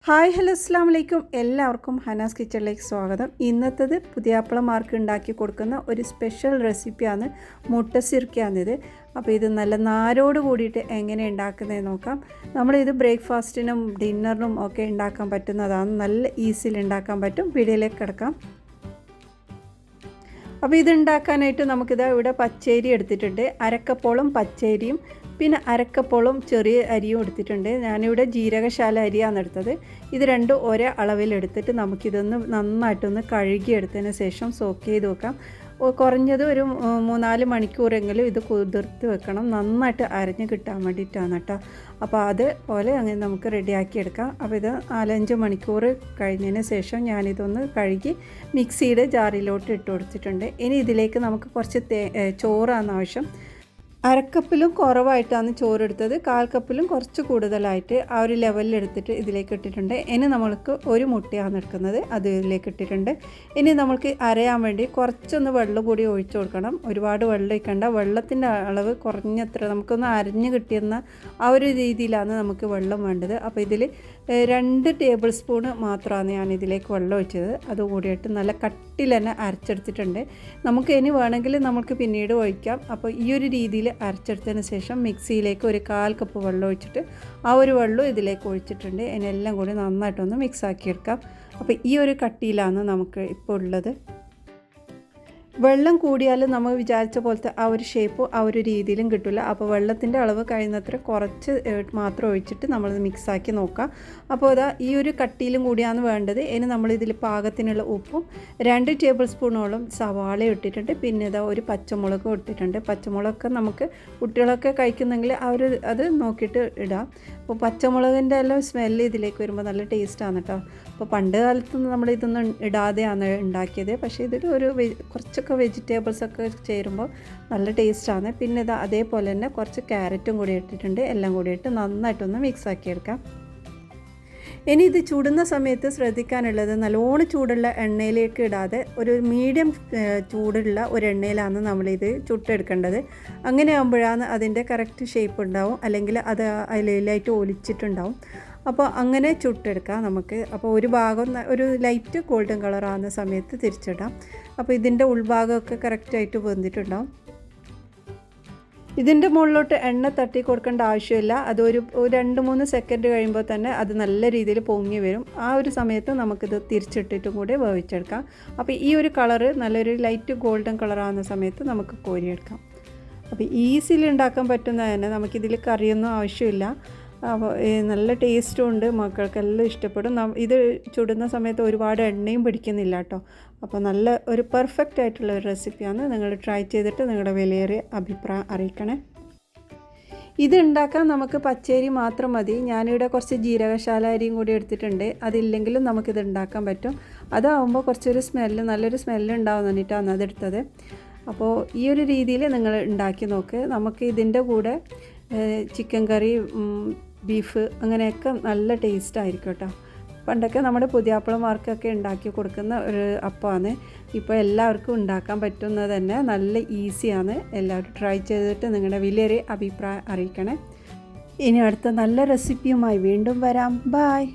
Hi hello അസ്സാം വലൈക്കും. എല്ലാവർക്കും ഹനാസ് കിച്ചണിലേക്ക് സ്വാഗതം. ഇന്നത്തേത് പുതിയാപ്പിളമാർക്ക് ഉണ്ടാക്കി കൊടുക്കുന്ന ഒരു സ്പെഷ്യൽ റെസിപ്പിയാണ് മുട്ടസിർക്കയാണിത്. അപ്പോൾ ഇത് നല്ല നാരോട് കൂടിയിട്ട് എങ്ങനെ ഉണ്ടാക്കുന്നതെന്ന് നോക്കാം. നമ്മളിത് ബ്രേക്ക്ഫാസ്റ്റിനും ഡിന്നറിനും ഒക്കെ ഉണ്ടാക്കാൻ പറ്റുന്നതാണ്. നല്ല ഈസിയിൽ ഉണ്ടാക്കാൻ പറ്റും. വീഡിയോയിലേക്ക് കിടക്കാം. അപ്പോൾ ഇത് ഉണ്ടാക്കാനായിട്ട് നമുക്കിത് ഇവിടെ പച്ചരി എടുത്തിട്ടുണ്ട്. അരക്കപ്പോളം പച്ചരിയും പിന്നെ അരക്കപ്പോളം ചെറിയ അരിയും എടുത്തിട്ടുണ്ട്. ഞാനിവിടെ ജീരകശാല അരിയാണ് എടുത്തത്. ഇത് രണ്ടും ഒരേ അളവിലെടുത്തിട്ട് നമുക്കിതൊന്ന് നന്നായിട്ടൊന്ന് കഴുകിയെടുത്തതിന് ശേഷം സോക്ക് ചെയ്ത് വെക്കാം. കുറഞ്ഞത് ഒരു 3-4 മണിക്കൂറെങ്കിലും ഇത് കുതിർത്ത് വെക്കണം. നന്നായിട്ട് അരഞ്ഞ് കിട്ടാൻ വേണ്ടിയിട്ടാണ് കേട്ടോ. അപ്പോൾ അതുപോലെ അങ്ങനെ നമുക്ക് റെഡിയാക്കിയെടുക്കാം. അപ്പോൾ ഇത് 4-5 മണിക്കൂർ കഴിഞ്ഞതിന് ശേഷം ഞാനിതൊന്ന് കഴുകി മിക്സിയുടെ ജാറിലോട്ട് ഇട്ട് കൊടുത്തിട്ടുണ്ട്. ഇനി ഇതിലേക്ക് നമുക്ക് കുറച്ച് ചോറാണ് ആവശ്യം. അരക്കപ്പിലും കുറവായിട്ടാണ് ചോറെടുത്തത്. 1/4 കപ്പിലും കുറച്ച് കൂടുതലായിട്ട് ആ ഒരു ലെവലിൽ എടുത്തിട്ട് ഇതിലേക്ക് ഇട്ടിട്ടുണ്ട്. ഇനി നമ്മൾക്ക് ഒരു മുട്ടയാണ് എടുക്കുന്നത്, അത് ഇതിലേക്ക് ഇട്ടിട്ടുണ്ട്. ഇനി നമ്മൾക്ക് അരയാൻ വേണ്ടി കുറച്ചൊന്ന് വെള്ളം കൂടി ഒഴിച്ചു കൊടുക്കണം. ഒരുപാട് വെള്ളം ഒഴിക്കേണ്ട. വെള്ളത്തിൻ്റെ അളവ് കുറഞ്ഞത്ര നമുക്കൊന്ന് അരഞ്ഞ് കിട്ടിയെന്ന ആ ഒരു രീതിയിലാണ് നമുക്ക് വെള്ളം വേണ്ടത്. അപ്പോൾ ഇതിൽ 2 ടേബിൾ സ്പൂൺ മാത്രമാണ് ഞാൻ ഇതിലേക്ക് വെള്ളം ഒഴിച്ചത്. അതുകൂടിയിട്ട് നല്ല കട്ടിൽ തന്നെ അരച്ചെടുത്തിട്ടുണ്ട്. നമുക്ക് ഇനി വേണമെങ്കിൽ നമുക്ക് പിന്നീട് ഒഴിക്കാം. അപ്പോൾ ഈ ഒരു രീതിയിൽ അരച്ചെടുത്തതിന് ശേഷം മിക്സിയിലേക്ക് ഒരു 1/4 കപ്പ് വെള്ളം ഒഴിച്ചിട്ട് ആ ഒരു വെള്ളം ഇതിലേക്ക് ഒഴിച്ചിട്ടുണ്ട്. ഇതിനെല്ലാം കൂടി നന്നായിട്ടൊന്ന് മിക്സാക്കിയെടുക്കാം. അപ്പോൾ ഈ ഒരു കട്ടിയിലാണ് നമുക്ക് ഇപ്പോൾ ഉള്ളത്. വെള്ളം കൂടിയാൽ നമ്മൾ വിചാരിച്ച പോലത്തെ ആ ഒരു ഷേപ്പ് ആ ഒരു രീതിയിലും കിട്ടില്ല. അപ്പോൾ വെള്ളത്തിൻ്റെ അളവ് കഴിയുന്നത്ര കുറച്ച് മാത്രം ഒഴിച്ചിട്ട് നമ്മളത് മിക്സാക്കി നോക്കാം. അപ്പോൾ ഇതാ ഈ ഒരു കട്ടിയിലും കൂടിയാണ് വേണ്ടത്. ഇനി നമ്മളിതിൽ പാകത്തിനുള്ള ഉപ്പും 2 ടേബിൾ സ്പൂണോളം സവാള ഇട്ടിട്ടുണ്ട്. പിന്നെ ഇതാ ഒരു പച്ചമുളക് ഇട്ടിട്ടുണ്ട്. പച്ചമുളകൊക്കെ നമുക്ക് കുട്ടികളൊക്കെ കഴിക്കുന്നെങ്കിൽ അത് നോക്കിയിട്ട് ഇടാം. അപ്പോൾ പച്ചമുളകിൻ്റെ എല്ലാം സ്മെല്ല് ഇതിലേക്ക് വരുമ്പോൾ നല്ല ടേസ്റ്റാണ് കേട്ടോ. അപ്പോൾ പണ്ട് കാലത്തൊന്നും നമ്മളിതൊന്നും ഇടാതെയാണ് ഉണ്ടാക്കിയത്. പക്ഷേ ഇതിൽ കുറച്ചൊക്കെ വെജിറ്റബിൾസൊക്കെ ചേരുമ്പോൾ നല്ല ടേസ്റ്റാണ്. പിന്നെ ഇത് അതേപോലെ തന്നെ കുറച്ച് ക്യാരറ്റും കൂടി ഇട്ടിട്ടുണ്ട്. എല്ലാം കൂടി ഇട്ട് നന്നായിട്ടൊന്ന് മിക്സാക്കിയെടുക്കാം. ഇനി ഇത് ചൂടുന്ന സമയത്ത് ശ്രദ്ധിക്കാനുള്ളത്, നല്ലോണം ചൂടുള്ള എണ്ണയിലേക്ക് ഇടാതെ ഒരു മീഡിയം ചൂടുള്ള ഒരു എണ്ണയിലാണ് നമ്മളിത് ചുട്ടെടുക്കേണ്ടത്. അങ്ങനെ ആകുമ്പോഴാണ് അതിൻ്റെ കറക്റ്റ് ഷേപ്പ് ഉണ്ടാവും. അല്ലെങ്കിൽ അത് അതിലായിട്ട് ഒലിച്ചിട്ടുണ്ടാവും. അപ്പോൾ അങ്ങനെ ചുട്ടെടുക്കാം നമുക്ക്. അപ്പോൾ ഒരു ഭാഗം ഒരു ലൈറ്റ് ഗോൾഡൻ കളറാകുന്ന സമയത്ത് തിരിച്ചിടാം. അപ്പോൾ ഇതിൻ്റെ ഉൾഭാഗമൊക്കെ കറക്റ്റായിട്ട് വെന്തിട്ടുണ്ടാവും. ഇതിൻ്റെ മുകളിലോട്ട് എണ്ണ തട്ടി കൊടുക്കേണ്ട ആവശ്യമില്ല. അതൊരു 2-3 സെക്കൻഡ് കഴിയുമ്പോൾ തന്നെ അത് നല്ല രീതിയിൽ പൊങ്ങി വരും. ആ ഒരു സമയത്ത് നമുക്കിത് തിരിച്ചിട്ടിട്ടും കൂടി വേവിച്ചെടുക്കാം. അപ്പോൾ ഈ ഒരു കളറ് നല്ലൊരു ലൈറ്റ് ഗോൾഡൻ കളറാകുന്ന സമയത്ത് നമുക്ക് കോരിയെടുക്കാം. അപ്പോൾ ഈസിലി ഉണ്ടാക്കാൻ പറ്റുന്നത് തന്നെ. നമുക്കിതിൽ കറിയൊന്നും ആവശ്യമില്ല. അപ്പോൾ നല്ല ടേസ്റ്റും ഉണ്ട്. മക്കൾക്കെല്ലാം ഇഷ്ടപ്പെടും. ഇത് ചുടുന്ന സമയത്ത് ഒരുപാട് എണ്ണയും പിടിക്കുന്നില്ല കേട്ടോ. അപ്പോൾ നല്ല ഒരു പെർഫെക്റ്റ് ആയിട്ടുള്ള ഒരു റെസിപ്പിയാണ്. നിങ്ങൾ ട്രൈ ചെയ്തിട്ട് നിങ്ങളുടെ വിലയേറിയ അഭിപ്രായം അറിയിക്കണേ. ഇത് ഉണ്ടാക്കാൻ നമുക്ക് പച്ചരി മാത്രം മതി. ഞാനിവിടെ കുറച്ച് ജീരകശാല അരിയും കൂടി എടുത്തിട്ടുണ്ട്. അതില്ലെങ്കിലും നമുക്കിത് ഉണ്ടാക്കാൻ പറ്റും. അതാവുമ്പോൾ കുറച്ചൊരു നല്ലൊരു സ്മെല്ല് ഉണ്ടാവാൻ വേണ്ടിയിട്ടാണ് അതെടുത്തത്. അപ്പോൾ ഈ ഒരു രീതിയിൽ നിങ്ങൾ ഉണ്ടാക്കി നോക്ക്. നമുക്ക് ഇതിൻ്റെ കൂടെ ചിക്കൻ കറി, ബീഫ് അങ്ങനെയൊക്കെ നല്ല ടേസ്റ്റ് ആയിരിക്കും കേട്ടോ. പണ്ടൊക്കെ നമ്മുടെ പുതിയാപ്പിളമാർക്കൊക്കെ ഉണ്ടാക്കി കൊടുക്കുന്ന ഒരു അപ്പമാണ്. ഇപ്പോൾ എല്ലാവർക്കും ഉണ്ടാക്കാൻ പറ്റുന്നത് തന്നെ. നല്ല ഈസിയാണ്. എല്ലാവരും ട്രൈ ചെയ്തിട്ട് നിങ്ങളുടെ വലിയൊരു അഭിപ്രായം അറിയിക്കണേ. ഇനി അടുത്ത നല്ല റെസിപ്പിയുമായി വീണ്ടും വരാം. ബായ്.